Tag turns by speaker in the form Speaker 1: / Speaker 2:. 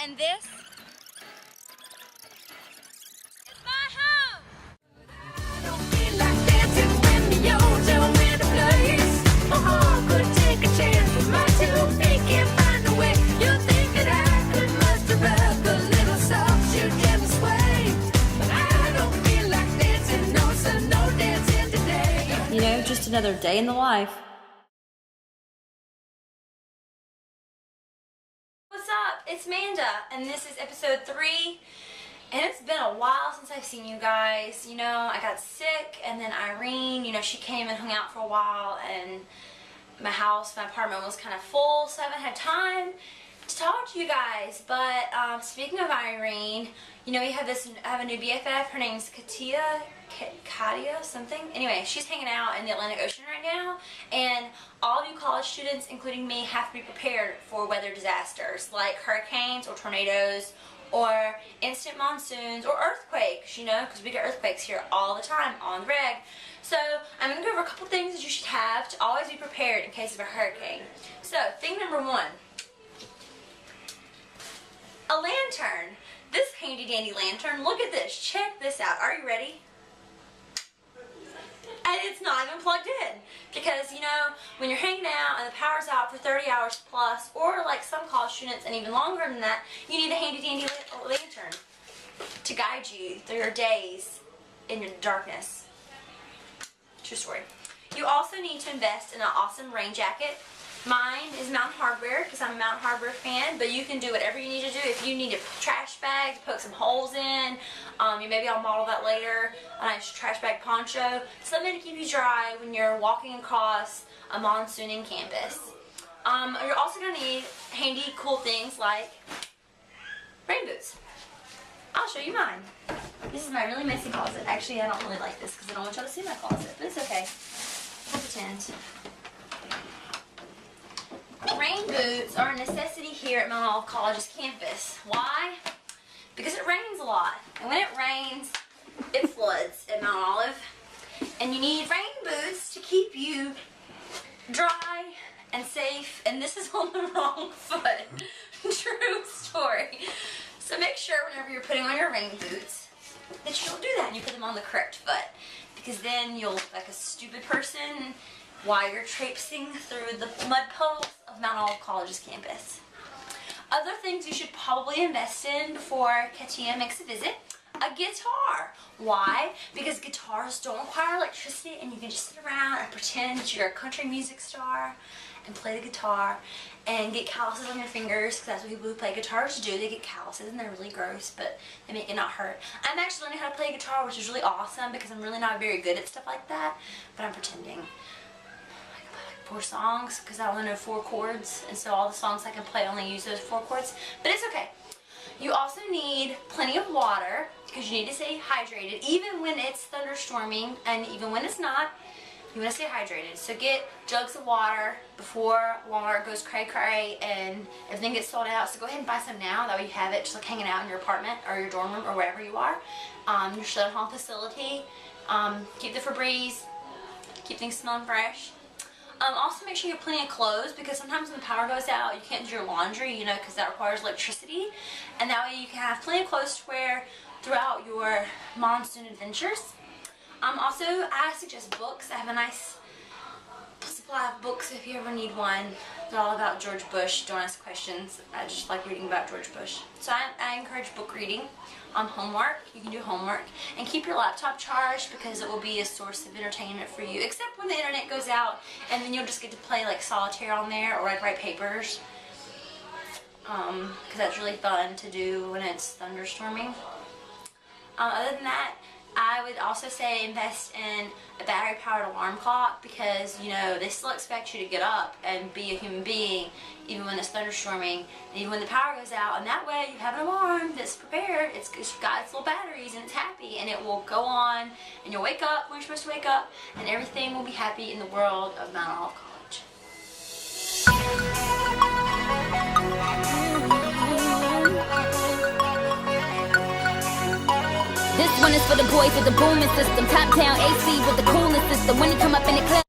Speaker 1: And this is my home.
Speaker 2: I don't feel like dancing when the old tell me to place. My heart could take a chance, but my 2 feet can't find a way. You think that I could muster up a little soft shoe gentle sway, but I don't feel like dancing, no son, no dancing today.
Speaker 3: You know, just another day in the life.
Speaker 1: What's up? It's Manda, and this is episode 3. And it's been a while since I've seen you guys. You know, I got sick, and then Irene, you know, she came and hung out for a while, and my apartment was kind of full, so I haven't had time to talk to you guys. But speaking of Irene, you know, I have a new BFF. Her name's Katia something. Anyway, she's hanging out in the Atlantic Ocean right now, and all of you college students, including me, have to be prepared for weather disasters like hurricanes or tornadoes or instant monsoons or earthquakes, you know, because we get earthquakes here all the time on the reg. So I'm going to go over a couple things that you should have to always be prepared in case of a hurricane. So thing number 1, a lantern. This handy dandy lantern, look at this, check this out. Are you ready? And it's not even plugged in, because you know, when you're hanging out and the power's out for 30 hours plus, or like some college students and even longer than that, you need a handy dandy lantern to guide you through your days in your darkness. True story. You also need to invest in an awesome rain jacket. Mine is Mountain Hardwear, because I'm a Mountain Hardwear fan, but you can do whatever you need to do. If you need a trash bag to poke some holes in, maybe I'll model that later, a nice trash bag poncho, something to keep you dry when you're walking across a monsooning campus. You're also going to need handy, cool things like rain boots. I'll show you mine. This is my really messy closet. Actually, I don't really like this because I don't want y'all to see my closet, but it's okay. I'll pretend. Rain boots are a necessity here at Mount Olive College's campus. Why? Because it rains a lot. And when it rains, it floods at Mount Olive. And you need rain boots to keep you dry and safe. And this is on the wrong foot. True story. So make sure whenever you're putting on your rain boots that you don't do that and you put them on the correct foot. Because then you'll look like a stupid person while you're traipsing through the mud puddles of Mount Olive College's campus. Other things you should probably invest in before Katia makes a visit: a guitar. Why? Because guitars don't require electricity, and you can just sit around and pretend that you're a country music star and play the guitar and get calluses on your fingers, because that's what people who play guitars do. They get calluses and they're really gross, but they make it not hurt. I'm actually learning how to play guitar, which is really awesome because I'm really not very good at stuff like that, but I'm pretending. 4 songs, because I only know 4 chords, and so all the songs I can play only use those 4 chords, but it's okay. You also need plenty of water, because you need to stay hydrated, even when it's thunderstorming, and even when it's not, you want to stay hydrated. So get jugs of water before Walmart goes cray-cray and everything gets sold out, so go ahead and buy some now, that way you have it just like hanging out in your apartment, or your dorm room, or wherever you are, your Southern Hall facility. Keep the Febreze, keep things smelling fresh. Also make sure you have plenty of clothes, because sometimes when the power goes out you can't do your laundry, you know, because that requires electricity, and that way you can have plenty of clothes to wear throughout your monsoon adventures. Also, I suggest books. I have a nice supply of books if you ever need one. They're all about George Bush. Don't ask questions. I just like reading about George Bush. So I encourage book reading. Homework, you can do homework, and keep your laptop charged, because it will be a source of entertainment for you, except when the internet goes out, and then you'll just get to play like solitaire on there, or like write papers, because that's really fun to do when it's thunderstorming. Other than that, I would also say invest in a battery-powered alarm clock, because, you know, they still expect you to get up and be a human being even when it's thunderstorming, and even when the power goes out, and that way you have an alarm that's prepared. It's got its little batteries, and it's happy, and it will go on, and you'll wake up when you're supposed to wake up, and everything will be happy in the world of Mount Olive College.
Speaker 4: This one is for the boys with the booming system. Top down AC with the coolest system. When you come up in the club.